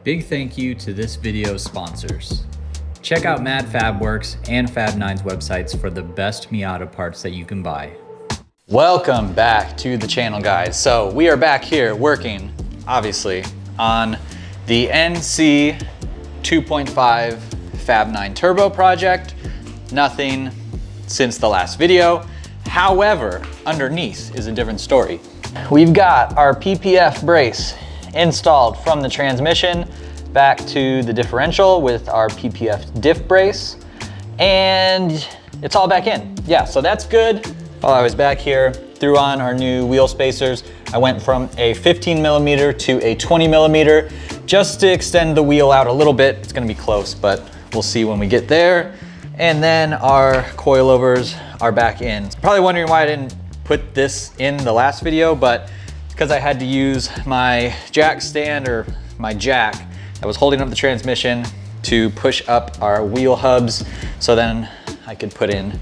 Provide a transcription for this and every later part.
Big thank you to this video's sponsors. Check out Mad FABWORX and Fab9's websites for the best Miata parts that you can buy. Welcome back to the channel, guys. So we are back here working, obviously, on the NC 2.5 Fab9 Turbo project. Nothing since the last video. However, underneath is a different story. We've got our PPF brace installed from the transmission back to the differential with our PPF diff brace, and it's all back in. Yeah, so that's good. While I was back here, threw on our new wheel spacers. I went from a 15 millimeter to a 20 millimeter just to extend the wheel out a little bit. It's gonna be close, but we'll see when we get there. And then our coilovers are back in. Probably wondering why I didn't put this in the last video, but because I had to use my jack stand, or my jack that was holding up the transmission, to push up our wheel hubs so then I could put in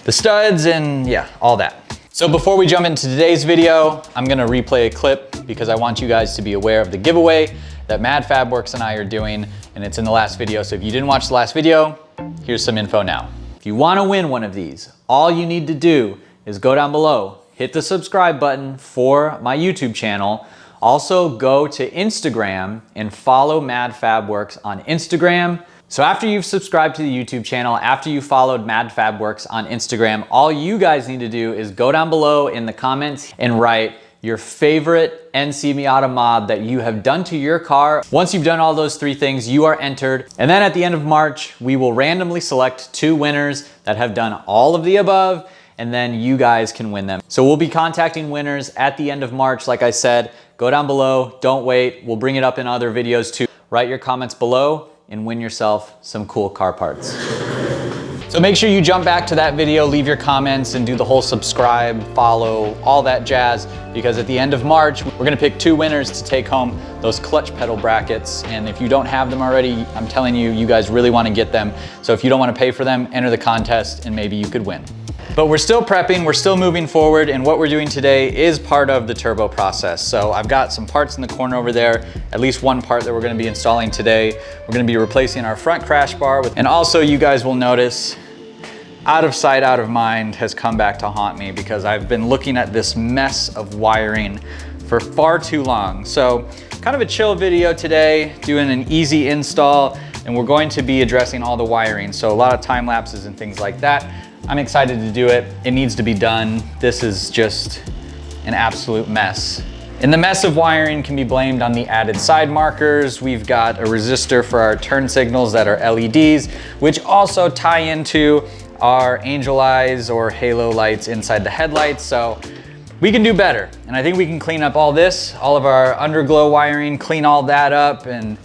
the studs and yeah, all that. So before we jump into today's video, I'm gonna replay a clip because I want you guys to be aware of the giveaway that Mad FABWORX and I are doing, and it's in the last video. So if you didn't watch the last video, here's some info now. If you wanna win one of these, all you need to do is go down below, hit the subscribe button for my YouTube channel. Also go to Instagram and follow Mad FABWORX on Instagram. So after you've subscribed to the YouTube channel, after you followed Mad FABWORX on Instagram, all you guys need to do is go down below in the comments and write your favorite NC Miata mod that you have done to your car. Once you've done all those three things, you are entered. And then at the end of March, we will randomly select 2 winners that have done all of the above, and then you guys can win them. So we'll be contacting winners at the end of March. Like I said, go down below, don't wait. We'll bring it up in other videos too. Write your comments below and win yourself some cool car parts. So make sure you jump back to that video, leave your comments, and do the whole subscribe, follow, all that jazz, because at the end of March, we're gonna pick 2 winners to take home those clutch pedal brackets. And if you don't have them already, I'm telling you, you guys really wanna get them. So if you don't wanna pay for them, enter the contest and maybe you could win. But we're still prepping, we're still moving forward, and what we're doing today is part of the turbo process. So I've got some parts in the corner over there, at least one part that we're gonna be installing today. We're gonna be replacing our front crash bar and also you guys will notice, out of sight, out of mind has come back to haunt me because I've been looking at this mess of wiring for far too long. So kind of a chill video today, doing an easy install, and we're going to be addressing all the wiring. So a lot of time lapses and things like that. I'm excited to do it. It needs to be done. This is just an absolute mess. And the mess of wiring can be blamed on the added side markers. We've got a resistor for our turn signals that are LEDs, which also tie into our angel eyes or halo lights inside the headlights. So we can do better. And I think we can clean up all this, all of our underglow wiring, clean all that up and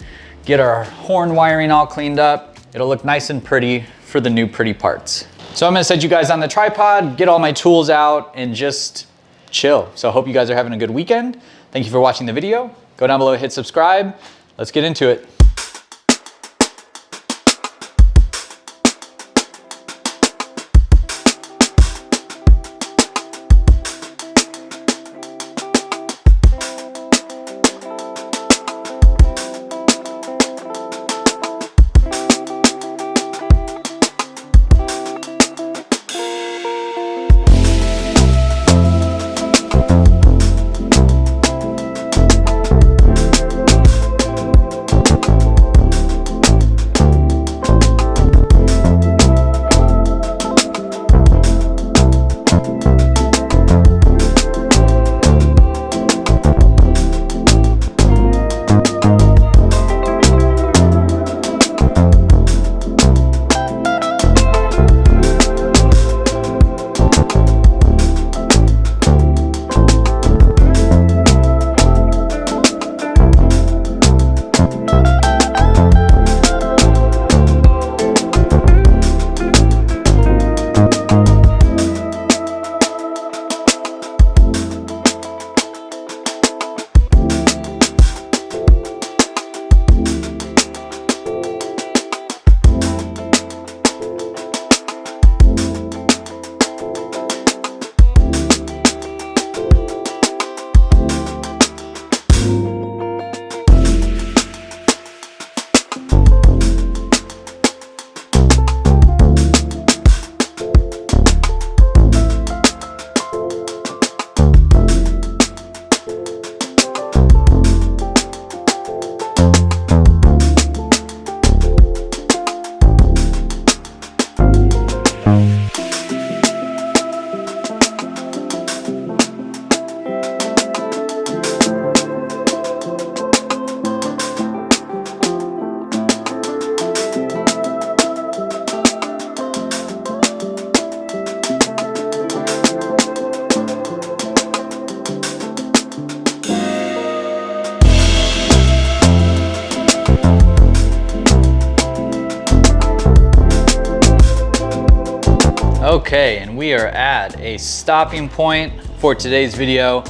get our horn wiring all cleaned up. It'll look nice and pretty for the new pretty parts. So I'm gonna set you guys on the tripod, get all my tools out, and just chill. So I hope you guys are having a good weekend. Thank you for watching the video. Go down below, hit subscribe. Let's get into it. Okay, and we are at a stopping point for today's video.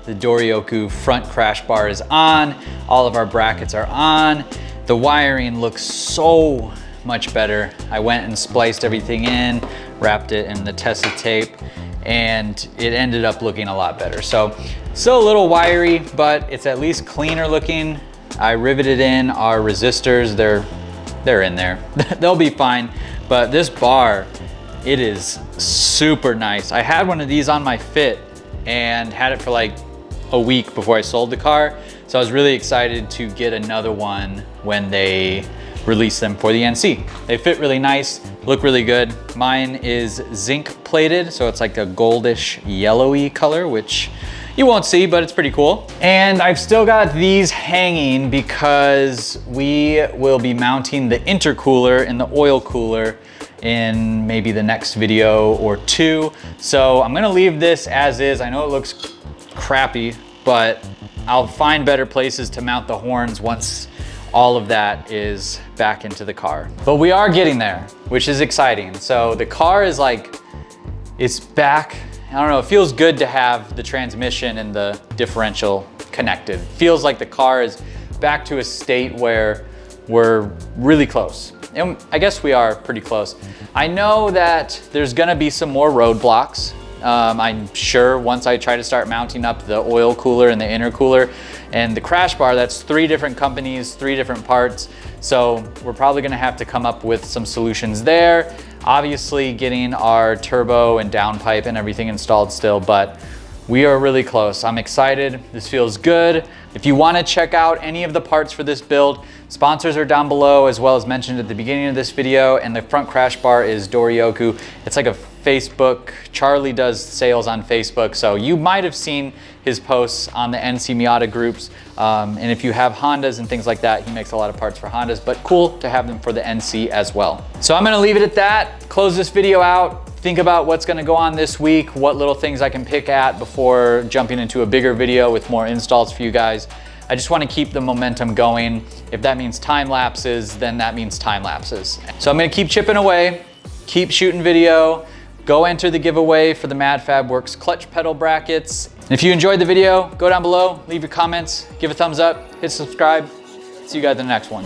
The Doryoku front crash bar is on. All of our brackets are on. The wiring looks so much better. I went and spliced everything in, wrapped it in the Tessa tape, and it ended up looking a lot better. So still a little wiry, but it's at least cleaner looking. I riveted in our resistors. They're in there. They'll be fine. But this bar, it is super nice. I had one of these on my Fit and had it for like a week before I sold the car. So I was really excited to get another one when they release them for the NC. They fit really nice, look really good. Mine is zinc plated, so it's like a goldish yellowy color, which you won't see, but it's pretty cool. And I've still got these hanging because we will be mounting the intercooler and the oil cooler in maybe the next video or two. So I'm gonna leave this as is. I know it looks crappy, but I'll find better places to mount the horns once all of that is back into the car. But we are getting there, which is exciting. So the car is like, it's back. I don't know, it feels good to have the transmission and the differential connected. Feels like the car is back to a state where we're really close. And I guess we are pretty close. I know that there's gonna be some more roadblocks. I'm sure once I try to start mounting up the oil cooler and the intercooler and the crash bar, that's 3 different companies, 3 different parts. So we're probably gonna have to come up with some solutions there. Obviously getting our turbo and downpipe and everything installed still, but we are really close. I'm excited, this feels good. If you wanna check out any of the parts for this build, sponsors are down below, as well as mentioned at the beginning of this video, and the front crash bar is Doryoku. It's like a Facebook, Charlie does sales on Facebook, so you might have seen his posts on the NC Miata groups. And if you have Hondas and things like that, he makes a lot of parts for Hondas, but cool to have them for the NC as well. So I'm gonna leave it at that, close this video out, think about what's gonna go on this week, what little things I can pick at before jumping into a bigger video with more installs for you guys. I just wanna keep the momentum going. If that means time lapses, then that means time lapses. So I'm gonna keep chipping away, keep shooting video, go enter the giveaway for the FABWORX clutch pedal brackets. And if you enjoyed the video, go down below, leave your comments, give a thumbs up, hit subscribe. See you guys in the next one.